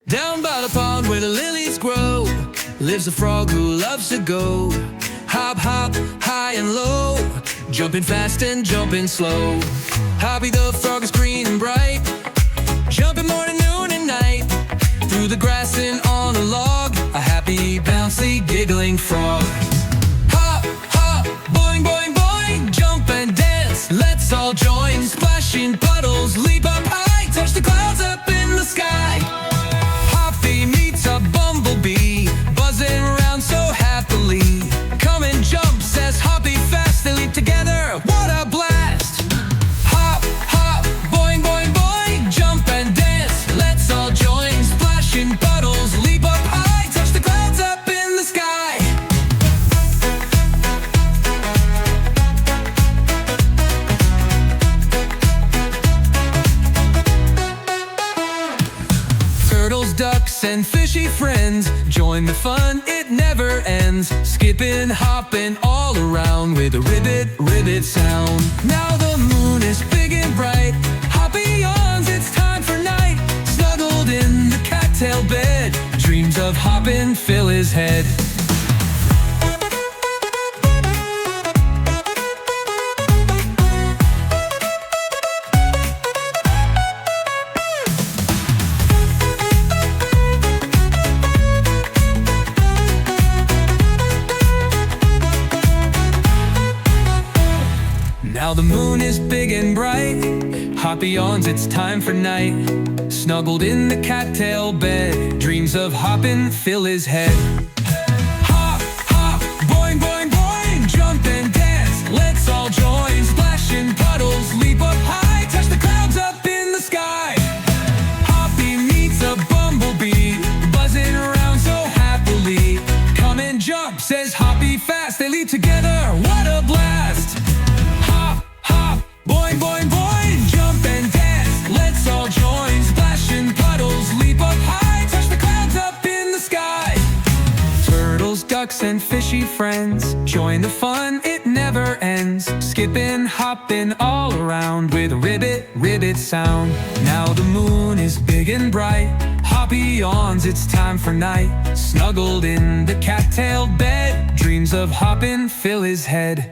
Down by the pond where the lilies grow lives a frog who loves to go hop, hop, high and low, jumping fast and jumping slow. Hoppy the frog is green and bright, jumping morning, noon and night, through the grass and on a log, a happy, bouncy, giggling frog. Hop, hop, boing, boing, boing, jump and dance, let's all join. Splashing puddles, leap up high, touch the clouds up in the sky. Hoppy meets a bumblebee, buzzing around so happily. Come and jump, says Hoppy fast, they leap together, what a blast! Hop, hop, boing, boing, boing, jump and dance, let's all join. Splashing puddles, leap up high, touch the clouds up in the sky. Turtles, ducks, and fishy friends join the fun, it never ends. Skipping, hopping all around with a ribbit, ribbit sound. Now the moon is big and bright, Hoppy yawns, it's time for night. Snuggled in the cattail bed, dreams of hopping fill his head. Now the moon is big and bright, Hoppy yawns, it's time for night. Snuggled in the cattail bed, dreams of hopping fill his head. Hop, hop, boing, boing, boing, jump and dance, let's all join. Splashing puddles, leap up high, touch the clouds up in the sky. Hoppy meets a bumblebee, buzzing around so happily. Come and jump, says Hoppy fast, they leap together, what a blast! Boing, boing, boing, jump and dance, let's all join. Splashing puddles, leap up high, touch the clouds up in the sky. Turtles, ducks, and fishy friends join the fun, it never ends. Skipping, hopping all around with a ribbit, ribbit sound. Now the moon is big and bright, Hoppy yawns, it's time for night. Snuggled in the cattail bed, dreams of hopping fill his head.